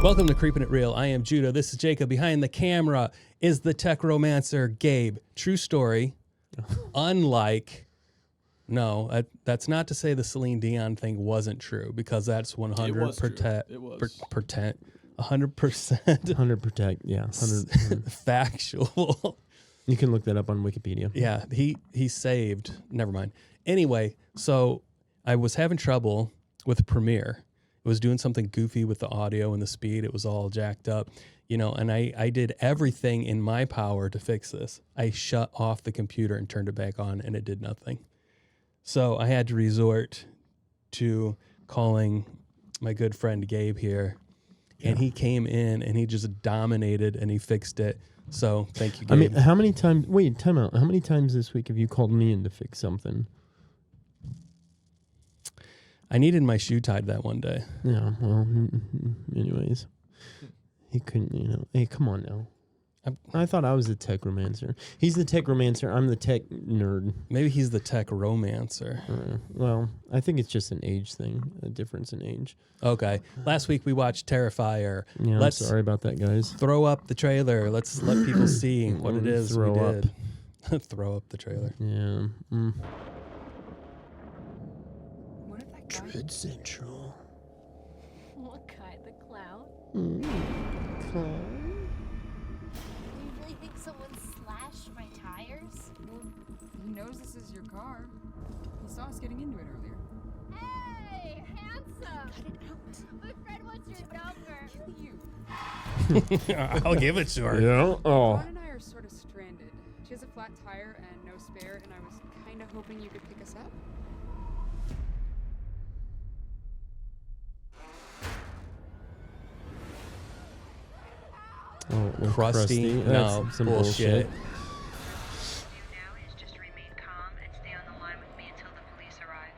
Welcome to Creepin' It Real. I am Judah. This is Jacob. Behind the camera is the tech romancer, Gabe. True story. Unlike, no, that's not to say the Celine Dion thing wasn't true, because that's 100%. It was. 100%. 100%, yeah. 100%. Factual. You can look that up on Wikipedia. Yeah, he saved. Never mind. Anyway, so I was having trouble with Premiere. It was doing something goofy with the audio and the speed. It was all jacked up, and I did everything in my power to fix this. I shut off the computer and turned it back on, and it did nothing. So I had to resort to calling my good friend Gabe here, and he came in and he just dominated and he fixed it. So thank you, Gabe. I mean, how many times, wait, time out. How many times this week have you called me in to fix something? I needed my shoe tied that one day. Yeah, well, anyways. He couldn't, hey, come on now. I thought I was the tech romancer. He's the tech romancer. I'm the tech nerd. Maybe he's the tech romancer. Well, I think it's just an age thing, a difference in age. Okay. Last week we watched Terrifier. Yeah, I'm sorry about that, guys. Throw up the trailer. Let's let people see what it is we did. Throw up the trailer. Yeah. Mm. What if that guy... Dread Central. What guy? The clown? Clown? Do you really think someone slashed my tires? Well, he knows this is your car. He saw us getting into it earlier. Hey, handsome! Cut it out. My friend wants your number. Kill you. I'll give it to her. Yeah? Oh. Dawn and I are sort of stranded. She has a flat tire and no spare, and I was kind of hoping you could pick us up. Oh, well, Crusty? That's No, some bullshit. Now is just remain calm and stay on the line with me until the police arrive.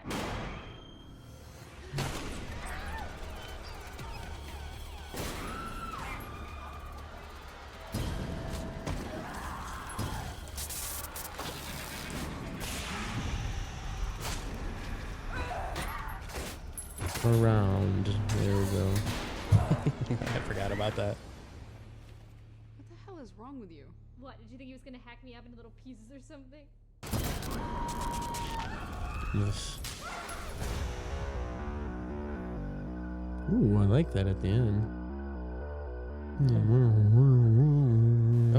Around. There we go. I forgot about that. What the hell is wrong with you? What, did you think he was gonna hack me up into little pieces or something? Yes. Ooh, I like that at the end.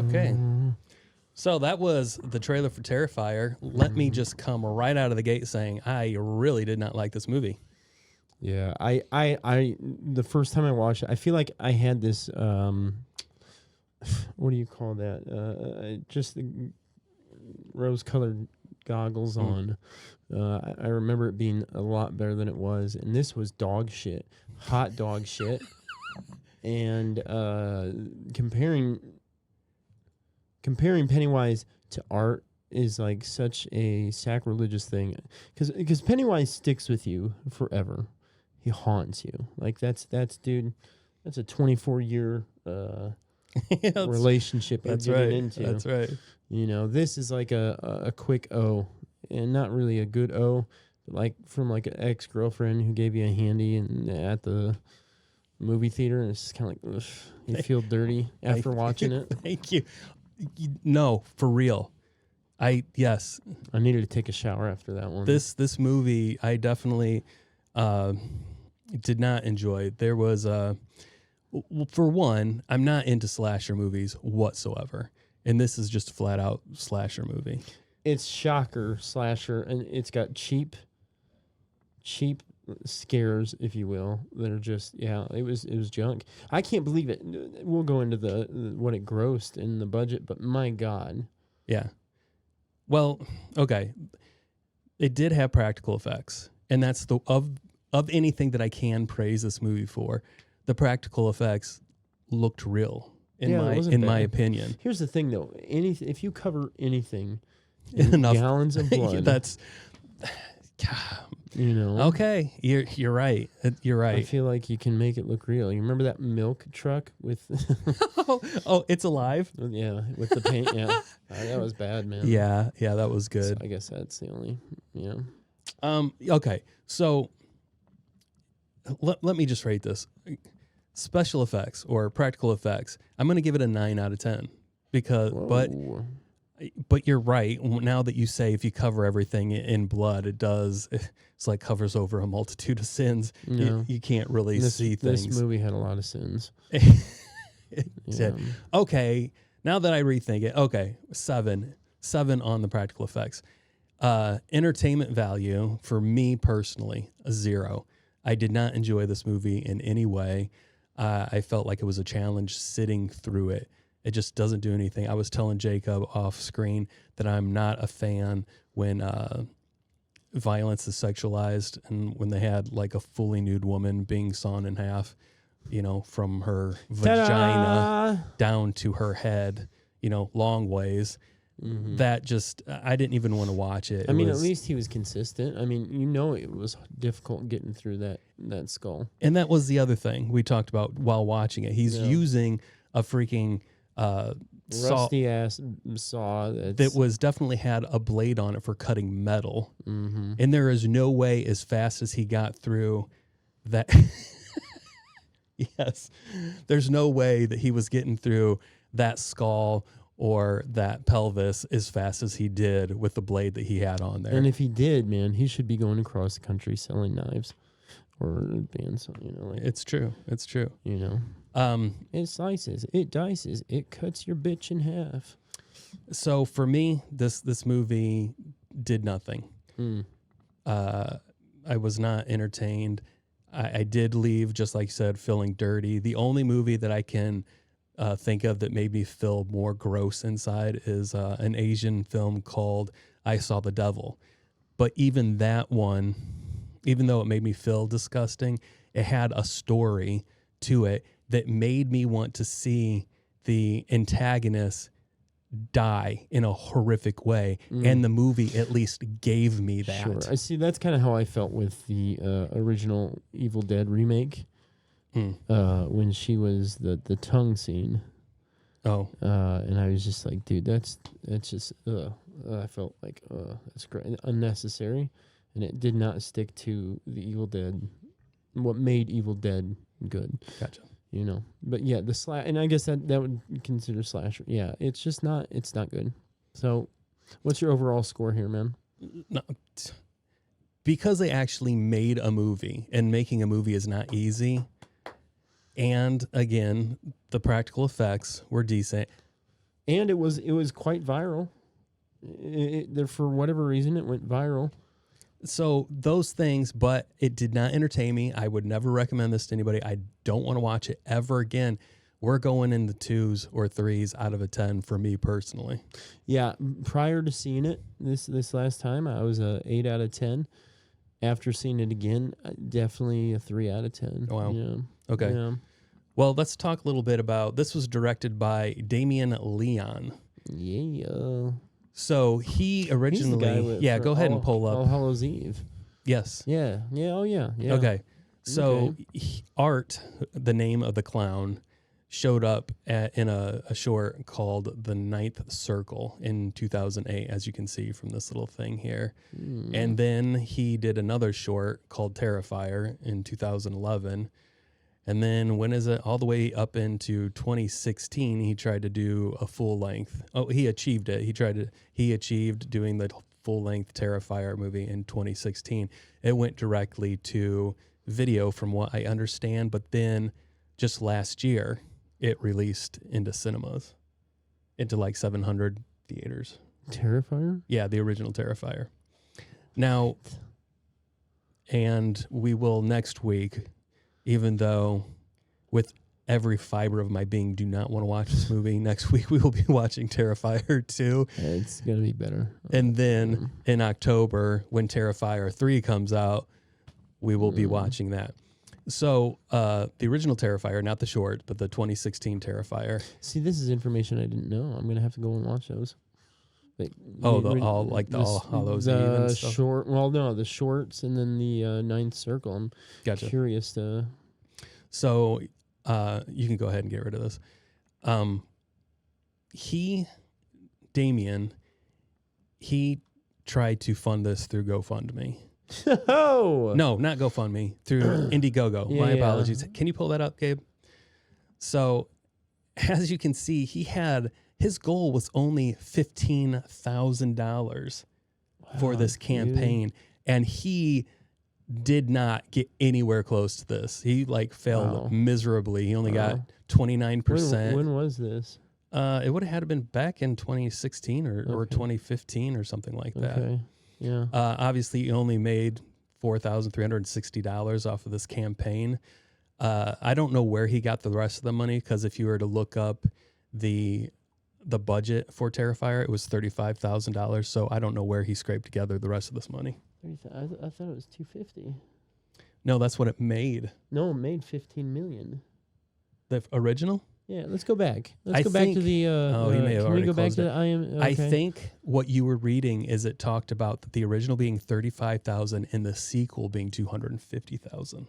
Okay. So that was the trailer for Terrifier. Let me just come right out of the gate saying I really did not like this movie. Yeah, I the first time I watched it, I feel like I had this what do you call that? Just the rose-colored goggles on. I remember it being a lot better than it was, and this was dog shit, hot dog shit. And comparing Pennywise to art is like such a sacrilegious thing, because Pennywise sticks with you forever. He haunts you. Like that's dude. That's a 24-year relationship you're getting into. That's right. This is like a quick O, and not really a good O, but like from like an ex-girlfriend who gave you a handy and at the movie theater, and it's kind of like, ugh, you feel dirty after watching it. Thank you. No, for real. Yes. I needed to take a shower after that one. This movie, I definitely did not enjoy. There was for one, I'm not into slasher movies whatsoever, and this is just a flat out slasher movie. It's shocker slasher, and it's got cheap scares, if you will, that are just it was junk. I can't believe it. We'll go into the what it grossed in the budget, but my God. Yeah. Well, okay. It did have practical effects, and that's of anything that I can praise this movie for. The practical effects looked real in my opinion. Here's the thing, though. If you cover anything in Enough gallons of blood, that's okay. You're right. You're right. I feel like you can make it look real. You remember that milk truck with? Oh, it's alive. Yeah, with the paint. Yeah, that was bad, man. Yeah, that was good. So I guess that's the only. Yeah. Okay, so let me just rate this. special effects or practical effects, I'm going to give it a 9 out of 10 because, Whoa. but you're right. Now that you say if you cover everything in blood, it does. It's like covers over a multitude of sins. No. You can't really see things. This movie had a lot of sins. It did. Yeah. Okay, now that I rethink it, okay, 7 on the practical effects. Entertainment value for me personally, a 0. I did not enjoy this movie in any way. I felt like it was a challenge sitting through it. It just doesn't do anything. I was telling Jacob off screen that I'm not a fan when violence is sexualized and when they had like a fully nude woman being sawn in half, from her vagina down to her head, long ways. Mm-hmm. That just, I didn't even want to watch it. I mean, at least he was consistent. I mean, it was difficult getting through that skull. And that was the other thing we talked about while watching it. He's using a freaking Rusty ass saw that was definitely had a blade on it for cutting metal. Mm-hmm. And there is no way, as fast as he got through that, yes, there's no way that he was getting through that skull or that pelvis as fast as he did with the blade that he had on there. And if he did, man, he should be going across the country selling knives or being It's true. It's true. It slices, it dices, it cuts your bitch in half. So for me, this movie did nothing. I was not entertained. I did leave, just like you said, feeling dirty. The only movie that I can think of that made me feel more gross inside is an Asian film called I Saw the Devil. But even that one, even though it made me feel disgusting, it had a story to it that made me want to see the antagonist die in a horrific way. And the movie at least gave me that. Sure. I see. That's kind of how I felt with the original Evil Dead remake. When she was the tongue scene. Oh. And I was just like, dude, that's just, I felt like, that's great. Unnecessary. And it did not stick to the Evil Dead, what made Evil Dead good. Gotcha. But yeah, and I guess that would consider slasher. Yeah, it's not good. So what's your overall score here, man? No, because they actually made a movie, and making a movie is not easy. And again, the practical effects were decent. And it was quite viral. For whatever reason, it went viral. So those things, but it did not entertain me. I would never recommend this to anybody. I don't want to watch it ever again. We're going in the 2s or 3s out of a 10 for me personally. Yeah, prior to seeing it this last time, I was a 8 out of 10. After seeing it again, definitely a 3 out of 10. Wow. Yeah. Okay. Yeah. Well, let's talk a little bit about, this was directed by Damien Leon. Yeah. So he originally, go ahead and pull up. All Hallows Eve. Yes. Yeah. Yeah. Oh yeah. Yeah. Okay. So Art, the name of the clown, showed up in a short called The Ninth Circle in 2008, as you can see from this little thing here. And then he did another short called Terrifier in 2011. And then when is it? All the way up into 2016, he tried to do a full length. Oh, he achieved it. He achieved doing the full length Terrifier movie in 2016. It went directly to video from what I understand, but then just last year, it released into cinemas, into like 700 theaters. Terrifier? Yeah, the original Terrifier. Now, and we will next week, even though with every fiber of my being do not want to watch this movie, next week we will be watching Terrifier 2. It's going to be better. And then in October, when Terrifier 3 comes out, we will be watching that. So the original Terrifier, not the short, but the 2016 Terrifier. See, this is information I didn't know. I'm going to have to go and watch those. Like, All Hallows Eve and stuff? Short, well, no, the shorts and then the Ninth Circle. I'm curious to... So you can go ahead and get rid of this. Damien, he tried to fund this through GoFundMe. Oh! No, not GoFundMe, through Indiegogo. My apologies. Can you pull that up, Gabe? So as you can see, his goal was only $15,000 for this campaign. And he did not get anywhere close to this. He like failed miserably. He only got 29%. When was this? It would have had to been back in 2016 or 2015 or something like that. Okay. Yeah. Obviously, he only made $4,360 off of this campaign. I don't know where he got the rest of the money, because if you were to look up the budget for Terrifier, it was $35,000. So I don't know where he scraped together the rest of this money. I thought it was $250. No, that's what it made. No, it made $15 million. The original? Yeah, let's go back. Let's I go back think- to the. he may have can we already go back closed to it. the IM? I okay. think what you were reading is it talked about the original being $35,000 and the sequel being $250,000.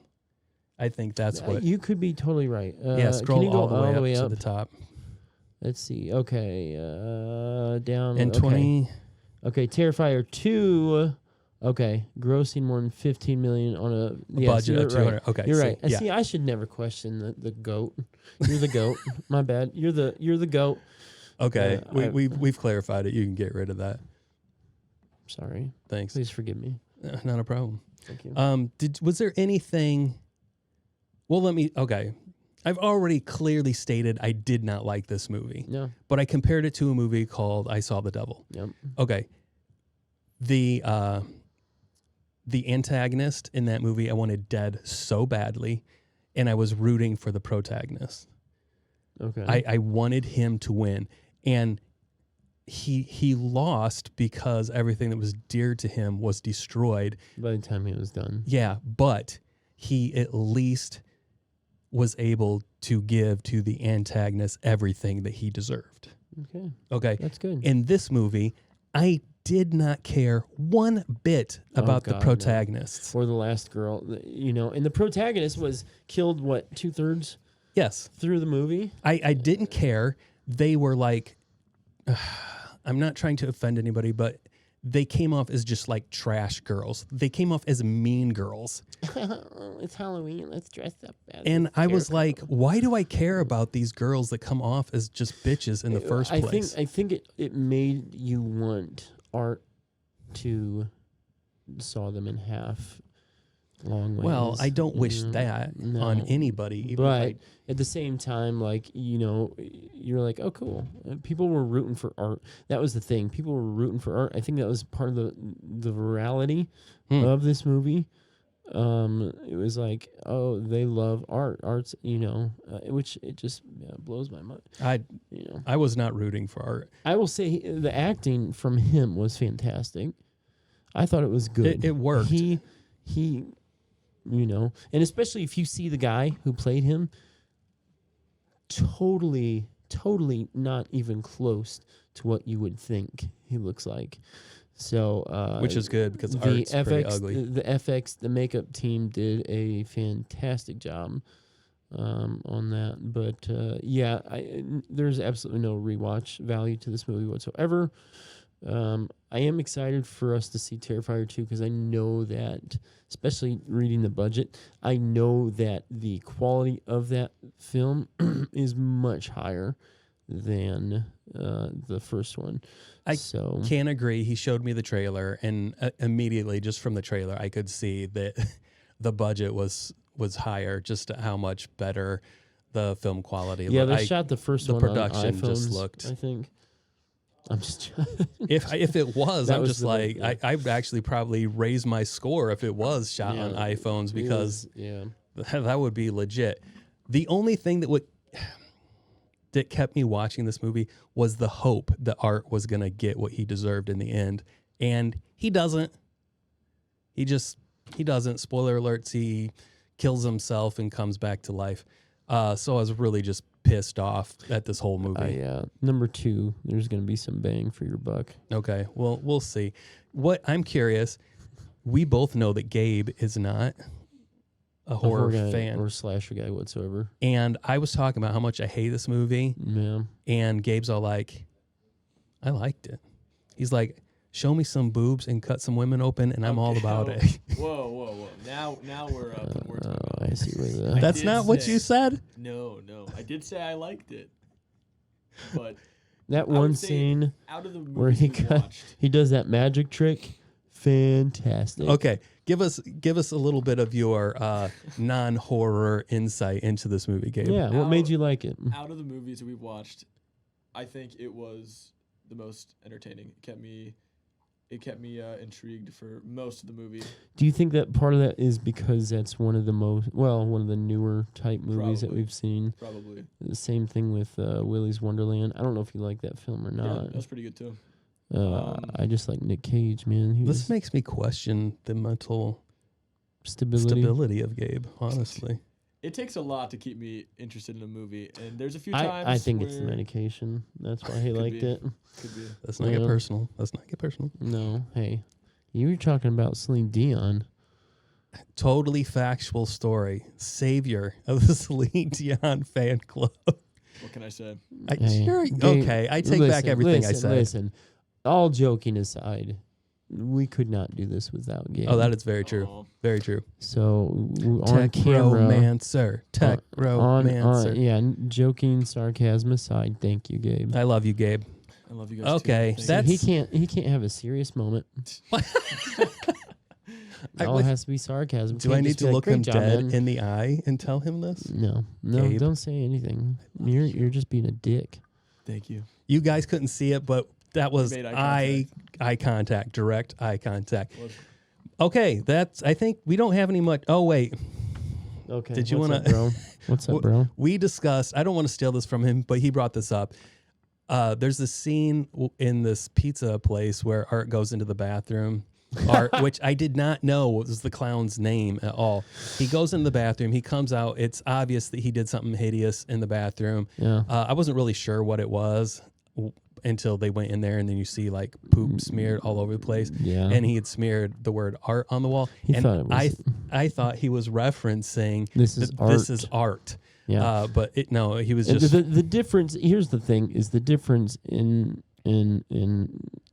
I think that's what. You could be totally right. Yeah, scroll can you go all the way up to the top. Let's see. Okay, down. And okay. 20. Okay, Terrifier 2. Okay, grossing more than $15 million on a budget of 200. Right. Okay, you're so, right. yeah. See, I should never question the goat. You're the goat. My bad. You're the goat. Okay, we've clarified it. You can get rid of that. Sorry. Thanks. Please forgive me. Not a problem. Thank you. Was there anything? Well, okay. I've already clearly stated I did not like this movie. No. But I compared it to a movie called I Saw the Devil. Yep. Okay. The antagonist in that movie I wanted dead so badly, and I was rooting for the protagonist. Okay. I wanted him to win, and he lost because everything that was dear to him was destroyed. By the time he was done. Yeah, but he at least was able to give to the antagonist everything that he deserved. Okay. That's good. In this movie, I did not care one bit about the protagonists. Or the last girl, and the protagonist was killed, 2/3 Yes. through the movie? I didn't care. They were like, I'm not trying to offend anybody, but they came off as just like trash girls. They came off as mean girls. It's Halloween. Let's dress up. And I was like, why do I care about these girls that come off as just bitches in the first place? I think it made you want Art to saw them in half long ways. Well, I don't wish that on anybody. Even but at the same time, you're like, oh, cool. People were rooting for Art. That was the thing. People were rooting for Art. I think that was part of the virality of this movie. It was like, oh, they love Art. Art's, which it just blows my mind. I was not rooting for Art. I will say the acting from him was fantastic. I thought it was good. It worked. He, and especially if you see the guy who played him, totally not even close to what you would think he looks like. So, which is good because the Art's pretty FX, ugly. the FX, the makeup team did a fantastic job on that. But there's absolutely no rewatch value to this movie whatsoever. I am excited for us to see Terrifier 2 because I know that, especially reading the budget, I know that the quality of that film is much higher than the first one. I can't agree. He showed me the trailer, and immediately, just from the trailer, I could see that the budget was higher. Just how much better the film quality. Yeah, they shot the first one on production iPhones, just looked. I think. I'm just. if it was, That I'm was just the like big- I'd actually probably raise my score if it was shot on iPhones because that would be legit. The only thing that kept me watching this movie was the hope that Art was going to get what he deserved in the end. And he doesn't. He doesn't. Spoiler alerts, he kills himself and comes back to life. So I was really just pissed off at this whole movie. Number 2, there's going to be some bang for your buck. Okay, well, we'll see. What I'm curious, we both know that Gabe is not a horror fan or slasher guy whatsoever. And I was talking about how much I hate this movie. Yeah. And Gabe's all like, I liked it. He's like, show me some boobs and cut some women open, and I'm all about it. Whoa. Now we're up and we're talking about I I see where the That's did not what say- you said. No. I did say I liked it, but that I would one say scene out of the movies where he we watched, he does that magic trick. Fantastic. Okay, give us a little bit of your non-horror insight into this movie, Gabe. Yeah. What made you like it? out of the movies we've watched, I think it was the most entertaining. It kept me intrigued for most of the movie. Do you think that part of that is because that's one of the newer type movies that Probably. we've seen? Probably. The same thing with Willy's Wonderland. I don't know if you like that film or Yeah, not. that was pretty good too. I just like Nick Cage, man. He This was makes me question the mental stability. stability of Gabe, honestly. It takes a lot to keep me interested in a movie, and there's a few times I think it's the where- medication. That's why he Could liked be. it. Could be. Let's not get Yeah. personal. Let's not get personal. No, hey, you were talking about Celine Dion. Totally factual story. Savior of the Celine Dion fan club. What can I say? Hey, Sure, Gabe, okay, I take back everything I said. Listen, all joking aside, we could not do this without Gabe. Oh, that is very true. Aw. Very true. So on camera, Techromancer. yeah, joking, sarcasm aside, thank you, Gabe. I love you, Gabe. I love you guys. Okay, too. So Thank that's- he can't have a serious moment. All it has to be sarcasm. Do Can't I need just be to like, look "Great him job, dead man." in the eye and tell him this? No, Gabe. don't say anything. You're just being a dick. Thank you. You guys couldn't see it, but that was made eye contact, direct eye contact. Well, Okay, I think we don't have any much. Oh, wait. Okay. Did you what's wanna- up, bro? What's up, bro? We discussed, I don't want to steal this from him, but he brought this up. There's this scene in this pizza place where Art goes into the bathroom. Art, which I did not know was the clown's name at all. He goes in the bathroom. He comes out. It's obvious that he did something hideous in the bathroom. Yeah. I wasn't really sure what it was until they went in there, and then you see like poop smeared all over the place. Yeah. And he had smeared the word art on the wall. He and thought it was- I thought he was referencing This is that this art. is art. Yeah. But he was And just the difference. Here's the thing: is the difference in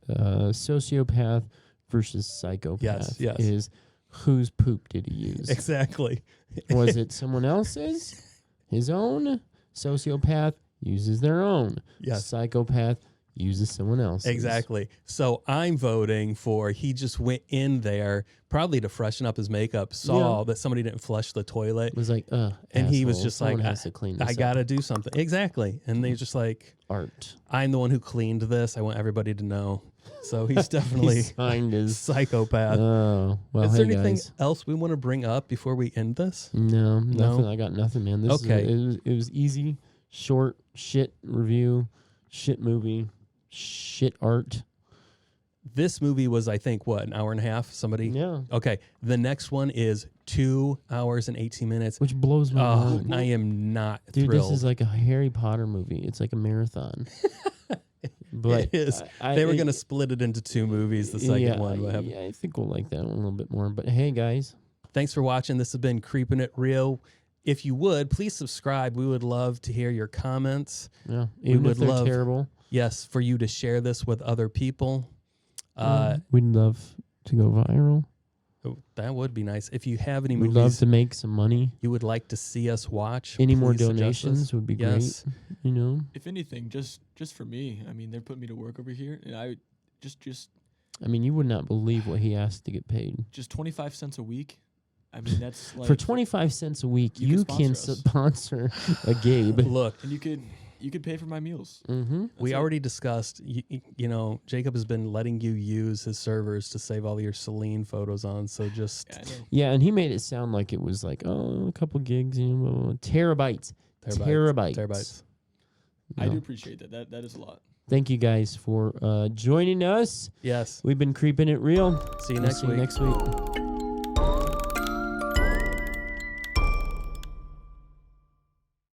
sociopath versus psychopath Yes. is whose poop did he use? exactly. Was it someone else's? His own? Sociopath uses their own. Yes. Psychopath uses someone else's. Exactly. So I'm voting for he just went in there probably to freshen up his makeup, saw that somebody didn't flush the toilet, It was like, and he was asshole, just someone like, has to clean this I up. got to do something. Exactly. And they just like, Art. I'm the one who cleaned this. I want everybody to know. So he's definitely He signed his. psychopath. Oh well. Is Hey there anything guys. else we want to bring up before we end this? No, nothing. I got nothing, man. This Okay. it was easy, short, shit review, shit movie, shit art. This movie was, I think, what, an hour and a half? Somebody? Yeah. Okay. The next one is 2 hours and 18 minutes. Which blows my Oh, mind. I am not Dude, thrilled. this is like a Harry Potter movie. It's like a marathon. But It is. They were going to split it into 2 movies, the second one. What happened? Yeah, I think we'll like that one a little bit more. But hey, guys. Thanks for watching. This has been Creepin' It Real. If you would, please subscribe. We would love to hear your comments. Yeah, even would if they're love- terrible, Yes, for you to share this with other people. we'd love to go viral. That would be nice. If you have any We'd movies love to make some money. you would like to see us watch, Any more please suggest donations us. would be Yes. great. You know, If anything, just for me, I mean, they're putting me to work over here, and I just I mean, you would not believe what he asked to get paid. 25 cents a week. I mean, that's like For 25 cents a week, You you could can sponsor us. sponsor a Gabe. Look, and you could pay for my meals. Mm-hmm. we That's it. already discussed, you know, Jacob has been letting you use his servers to save all your Celine photos on. So just Yeah, I know. Yeah, and he made it sound like it was like, oh, a couple gigs, you know, blah, blah, blah. Terabytes. terabytes. I No. do appreciate that. That is a lot. Thank you guys for joining us. Yes. We've been creeping it real. See you We'll next see you week. next week.